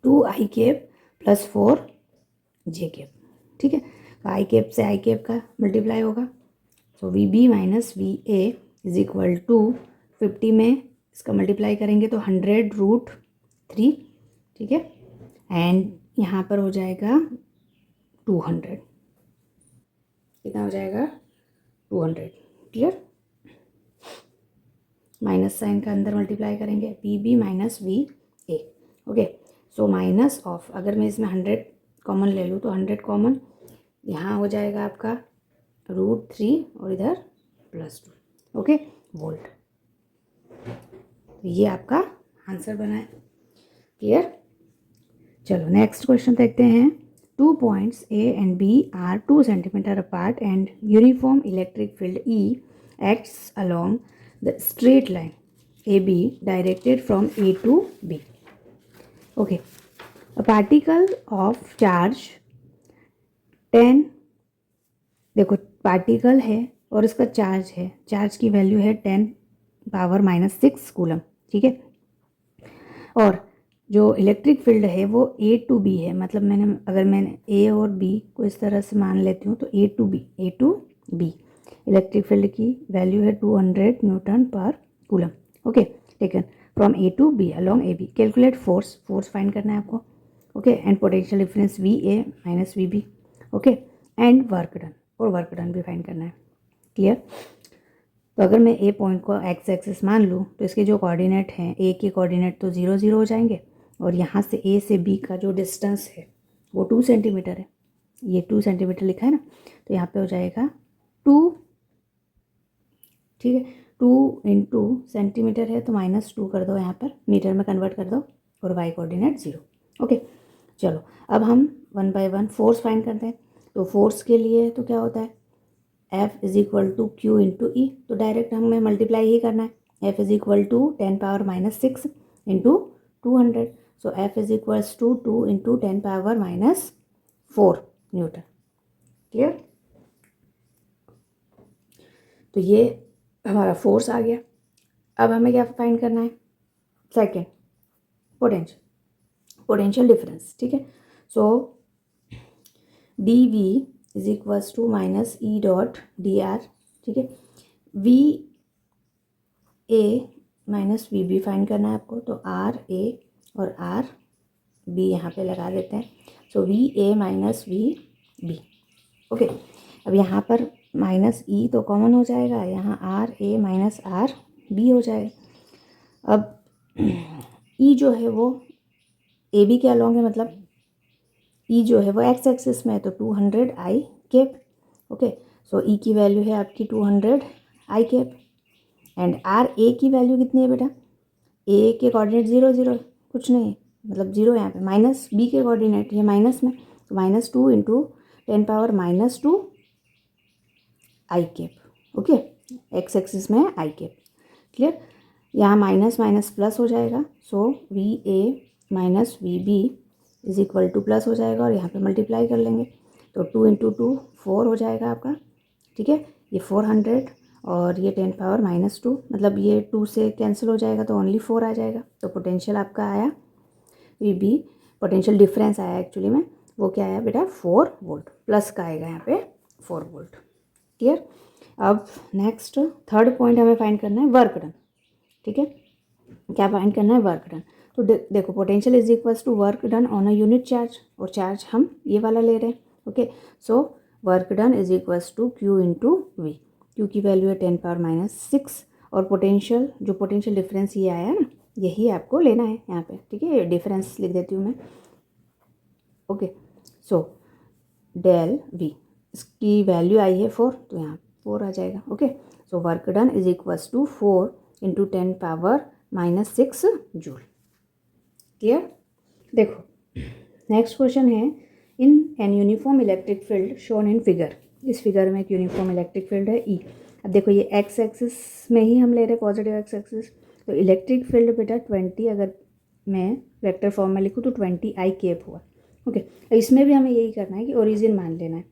2 I cap plus 4 J cap. ठीक है, तो आई केप से आई केप का मल्टीप्लाई होगा, so V B minus V A is equal to 50 में इसका मल्टीप्लाई करेंगे तो 100√3। ठीक है, एंड यहाँ पर हो जाएगा 200, कितना हो जाएगा 200। क्लियर, माइनस साइन का अंदर मल्टीप्लाई करेंगे, P B minus V A. Okay, so minus of, अगर मैं इसमें 100 कॉमन ले लूँ तो 100 कॉमन यहाँ हो जाएगा आपका √3 और इधर +2। Okay, volt. तो ये आपका आंसर बना है। क्लियर, चलो नेक्स्ट क्वेश्चन देखते हैं। 2 points A and B are 2 centimeter apart and uniform electric field E acts along the straight line AB directed from A to B. Okay, a particle of charge 10, देखो particle है और इसका charge है, charge की value है 10⁻⁻6 coulomb. ठीक है, और जो इलेक्ट्रिक फील्ड है वो A to B है, मतलब मैंने A और B को इस तरह से मान लेती हूँ तो A to B electric field की वैल्यू है 200 न्यूटन पर coulomb. Okay, taken from A to B along AB। Calculate force find करना है आपको। Okay, and potential difference VA minus VB। Okay, and work done, और वर्क डन भी find करना है। क्लियर, तो अगर मैं ए पॉइंट को एक्स एक्सिस मान लूँ तो इसके जो कोऑर्डिनेट हैं, ए के कोऑर्डिनेट तो 0 0 हो जाएंगे, और यहाँ से ए से बी का जो डिस्टेंस है वो 2 सेंटीमीटर है, ये 2 सेंटीमीटर लिखा है ना, तो यहाँ पे हो जाएगा 2। ठीक है, 2 × सेंटीमीटर है तो -2 कर दो, यहाँ पर मीटर में कन्वर्ट कर दो, और वाई कोऑर्डिनेट 0। ओके, चलो अब हम 1 by 1 फोर्स फाइंड करते हैं। तो फोर्स के लिए तो क्या होता है, F is equal to Q × E, तो डायरेक्ट हमें मल्टीप्लाई ही करना है। F is equal to 10⁻⁻6 × 200, so F is equals to 2 × 10⁻⁻4 newton. Clear, तो ये हमारा फोर्स आ गया। अब हमें क्या फाइंड करना है, सेकेंड पोटेंशियल डिफरेंस। ठीक है, so dV is equals to -E.dr। ठीक है, V A minus V B find करना है आपको, तो आर ए और आर बी यहाँ पे लगा देते हैं। So V A minus V B. Okay, अब यहाँ पर माइनस ई तो कॉमन हो जाएगा, यहाँ R A minus R B हो जाएगा। अब ई जो है वो ए बी के अलॉन्ग है, मतलब ई जो है वो एक्स एक्सिस में है, तो 200 आई कैप। ओके, सो ई की वैल्यू है आपकी 200 आई कैप। एंड आर ए की वैल्यू कितनी है बेटा? ए के कोऑर्डिनेट 0 0 कुछ नहीं है, मतलब 0 यहाँ पे, माइनस बी के कोऑर्डिनेट ये माइनस में, तो -2 into 10 power -2 I cap. Okay, X axis में आई कैप। क्लियर? यहाँ माइनस माइनस प्लस हो जाएगा, so V A minus V B is equal to plus हो जाएगा, और यहाँ पे मल्टीप्लाई कर लेंगे, तो 2 इंटू 2 4 हो जाएगा आपका। ठीक है, ये 400 और ये 10 पावर -2, मतलब ये 2 से कैंसिल हो जाएगा तो ओनली 4 आ जाएगा। तो पोटेंशियल आपका आया वी बी, पोटेंशियल डिफरेंस आया एक्चुअली में, वो क्या आया बेटा? 4 वोल्ट, प्लस का आएगा यहाँ पे 4 वोल्ट। क्लियर? अब नेक्स्ट थर्ड पॉइंट हमें फाइंड करना है वर्क डन। ठीक है, क्या फाइंड करना है? Work done. तो देखो, potential is equals to work done on a unit charge, और चार्ज हम ये वाला ले रहे हैं। Okay, so work done is equals to Q into V. Q की वैल्यू है 10 पावर -6, और पोटेंशियल, जो पोटेंशियल डिफरेंस ये आया ना, यही आपको लेना है यहाँ पे। ठीक है, डिफरेंस लिख देती हूँ मैं। ओके, सो डेल वी, इसकी वैल्यू आई है 4, तो यहाँ 4 आ जाएगा। Okay, so work done is equals to 4 into 10 power -6 joule. Clear? देखो, नेक्स्ट क्वेश्चन है, in an uniform electric field shown in figure. इस फिगर में एक यूनिफॉर्म इलेक्ट्रिक फील्ड है ई। अब देखो, ये एक्स एक्सिस में ही हम ले रहे हैं, पॉजिटिव एक्स एक्सिस। तो इलेक्ट्रिक फील्ड बेटा 20, अगर मैं वेक्टर फॉर्म में लिखूँ तो 20 आई कैप हुआ। ओके, इसमें भी हमें यही करना है कि ओरिजिन मान लेना है।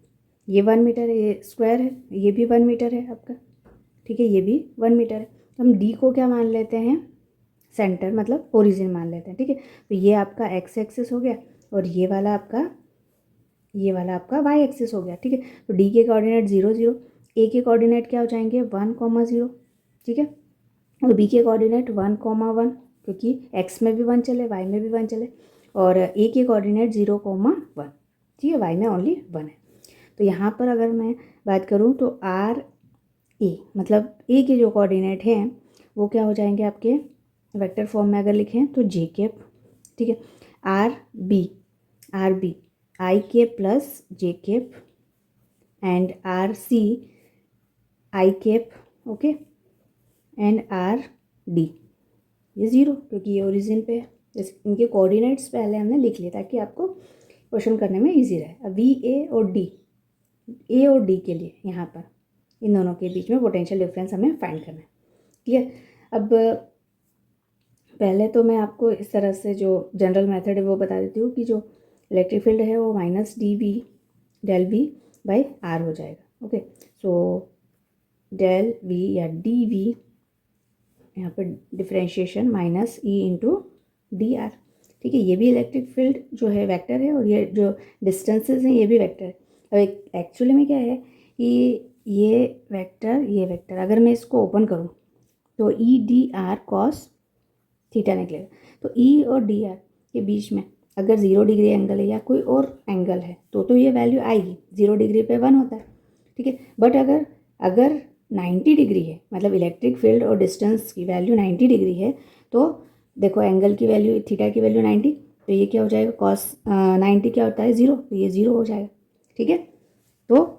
ये 1 मीटर है, ये स्क्वायर है, ये भी 1 मीटर है आपका। ठीक है, ये भी 1 मीटर है। तो हम डी को क्या मान लेते हैं? सेंटर, मतलब ओरिजिन मान लेते हैं। ठीक है, तो ये आपका एक्स एक्सिस हो गया, और ये वाला आपका वाई एक्सिस हो गया। ठीक है, तो डी के कोऑर्डिनेट 0 0, ए के कोऑर्डिनेट क्या हो जाएंगे? 1 0। ठीक है, और बी के कोऑर्डिनेट 1 1, क्योंकि एक्स में भी 1 चले, वाई में भी 1 चले, और ए के कोऑर्डिनेट 0 1। ठीक है, वाई में ओनली 1 है। तो यहाँ पर अगर मैं बात करूँ तो आर ए, मतलब ए के जो कोऑर्डिनेट हैं वो क्या हो जाएंगे आपके? वेक्टर फॉर्म में अगर लिखें तो जे कैप। ठीक है, R B I cap plus J cap, and R C I cap. Okay, and R D, ये 0, क्योंकि ये ओरिजिन पे है। जैसे इनके कोऑर्डिनेट्स पहले हमने लिख लिए ताकि आपको क्वेश्चन करने में इजी रहे। अब वी ए और डी के लिए यहाँ पर इन दोनों के बीच में पोटेंशियल डिफरेंस हमें फाइंड करना है। क्लियर? अब पहले तो मैं आपको इस तरह से जो जनरल मेथड है वो बता देती हूँ कि जो इलेक्ट्रिक फील्ड है वो -dV del V by R हो जाएगा। ओके, सो डेल वी या dV, यहाँ पर differentiation -E into D R. ठीक है, ये भी इलेक्ट्रिक फील्ड जो है वेक्टर है, और ये जो डिस्टेंसेस हैं ये भी वेक्टर है। अब एक्चुअली में क्या है कि ये वेक्टर अगर मैं इसको ओपन करूँ तो E D R cos theta निकलेगा। तो ई और डी आर के बीच में अगर 0 डिग्री एंगल है या कोई और एंगल है तो ये वैल्यू आएगी। 0 डिग्री पे 1 होता है। ठीक है, बट अगर 90 डिग्री है, मतलब इलेक्ट्रिक फील्ड और डिस्टेंस की वैल्यू 90 डिग्री है, तो देखो एंगल की वैल्यू, थीटा की वैल्यू 90, तो ये क्या हो जाएगा? कॉस 90 क्या होता है? 0, तो ये 0 हो जाएगा। ठीक है, तो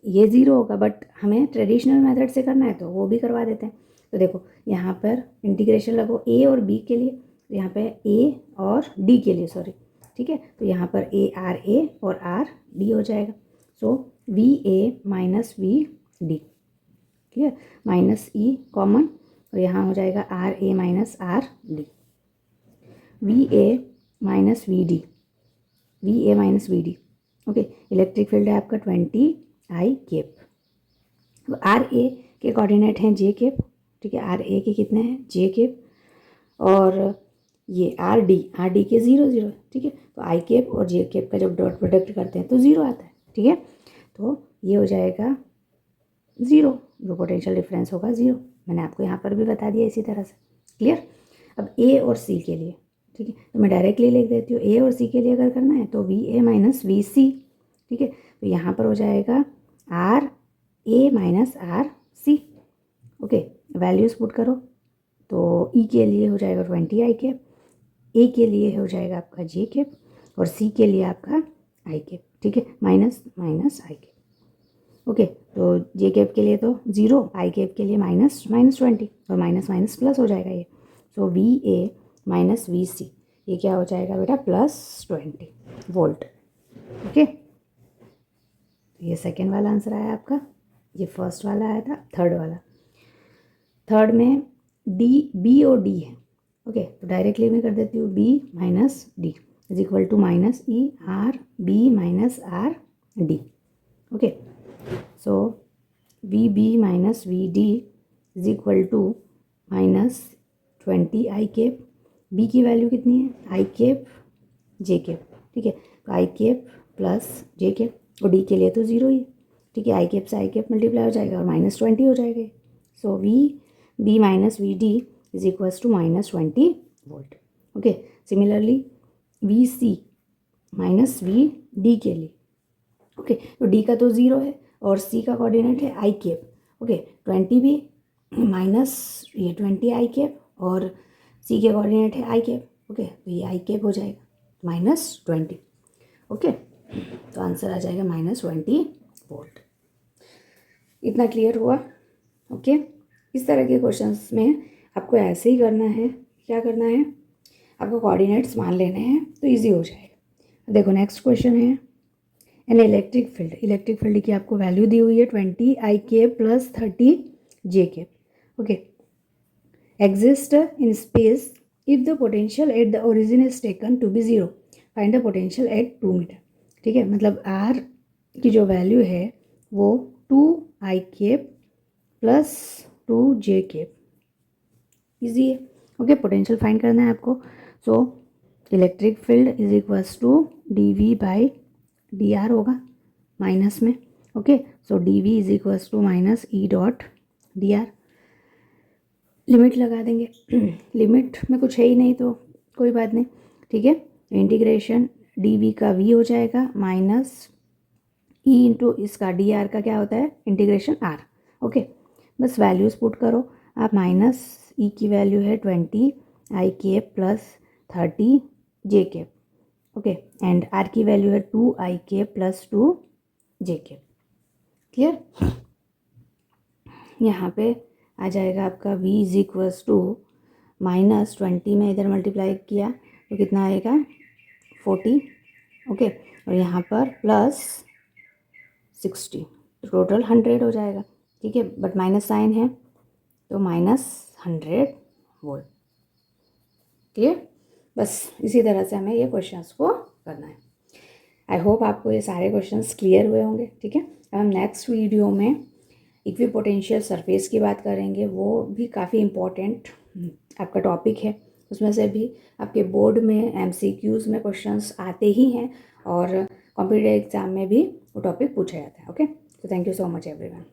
ये 0 होगा, बट हमें ट्रेडिशनल मेथड से करना है तो वो भी करवा देते हैं। तो देखो, यहाँ पर इंटीग्रेशन लगो ए और बी के लिए, यहाँ पे ए और डी के लिए, सॉरी। ठीक है, तो यहाँ पर ए और आर डी हो जाएगा। So V A minus V D. Clear? Minus E common, और यहाँ हो जाएगा R A minus R D. V A minus V D. Okay, electric field है आपका 20 आई कैप। तो आर ए के कोऑर्डिनेट हैं जे कैप। ठीक है, आर ए के कितने हैं? जे कैप, और ये आर डी के 0 0। ठीक है, तो आई कैप और जे कैप का जब डॉट प्रोडक्ट करते हैं तो 0 आता है। ठीक है, तो ये हो जाएगा 0, जो पोटेंशियल डिफरेंस होगा 0। मैंने आपको यहाँ पर भी बता दिया इसी तरह से। क्लियर? अब ए और सी के लिए, ठीक है। तो मैं डायरेक्टली लिख देती हूँ, ए और सी के लिए अगर करना है तो V A minus V C, ठीक है। तो यहाँ पर हो जाएगा R A minus R C, okay. Values put करो तो ई के लिए हो जाएगा 20 आई कैप, ए के लिए हो जाएगा आपका जे कैप और सी के लिए आपका आई कैप, ठीक है। माइनस माइनस आई कैप, ओके। तो जे कैप के लिए तो 0, आई कैप के लिए माइनस माइनस 20 और माइनस माइनस प्लस हो जाएगा ये। So V A minus V C, ये क्या हो जाएगा बेटा, प्लस 20 वोल्ट, ओके। ये सेकेंड वाला आंसर आया आपका, ये फर्स्ट वाला आया था। थर्ड वाला, थर्ड में डी, बी और डी है, ओके। तो डायरेक्टली मैं कर देती हूँ B minus D is equal to minus E R B minus R D, okay. So V B minus V D is equal to minus 20 I cap, B की value कितनी है, I cap J cap, ठीक है। तो I cap plus J cap और D के लिए तो 0 ही, ठीक है। आई कैप से आई कैप मल्टीप्लाई हो जाएगा और माइनस 20 हो जाएगा। So V B minus V D is equals to minus 20 volt, okay. Similarly V C minus V D के लिए, ओके। तो डी का तो 0 है और सी का कोऑर्डिनेट है आई कैप, ओके। 20 भी माइनस ये 20 आई कैप और सी के कोऑर्डिनेट है आई कैप, ओके। तो ये आई कैप हो जाएगा -20, ओके। तो आंसर आ जाएगा -20 वोल्ट। इतना क्लियर हुआ, ओके। इस तरह के क्वेश्चंस में आपको ऐसे ही करना है, क्या करना है, आपको कोऑर्डिनेट्स मान लेने हैं तो इजी हो जाएगा। देखो नेक्स्ट क्वेश्चन है, an electric field, electric field की आपको वैल्यू दी हुई है 20 आई के plus 30 J K, okay. Exist in space if the potential at the origin is taken to be 0, find the potential at 2 metre, ठीक है। मतलब आर की जो वैल्यू है वो 2 I cap plus 2 J cap, easy है, ओके। पोटेंशियल फाइंड करना है आपको। So electric field is equals to D V by D R होगा माइनस में, okay. So D V is equals to minus E dot D R. Limit लगा देंगे limit में कुछ है ही नहीं तो कोई बात नहीं, ठीक है। इंटीग्रेशन डी वी का वी हो जाएगा माइनस ई इंटू इसका डी आर का क्या होता है, इंटीग्रेशन आर, ओके। बस वैल्यूज़ पुट करो आप। माइनस ई की वैल्यू है 20 I cap plus 30 J cap, okay. And R की वैल्यू है 2 I cap plus 2 J cap, clear. यहाँ पे आ जाएगा आपका v इज इक्वल्स टू -20 में इधर मल्टीप्लाई किया तो कितना आएगा 40, ओके। और यहाँ पर प्लस 60, टोटल 100 हो जाएगा, ठीक है। बट माइनस साइन है तो -100 वोल्ट, क्लियर। बस इसी तरह से हमें ये क्वेश्चंस को करना है। आई होप आपको ये सारे क्वेश्चंस क्लियर हुए होंगे, ठीक है। अब हम नेक्स्ट वीडियो में इक्विपोटेंशियल सरफेस की बात करेंगे, वो भी काफ़ी इम्पोर्टेंट आपका टॉपिक है। उसमें से भी आपके बोर्ड में MCQs में क्वेश्चंस आते ही हैं और कॉम्पिटिटिव एग्जाम में भी वो टॉपिक पूछा जाता है, ओके। तो thank you so much everyone.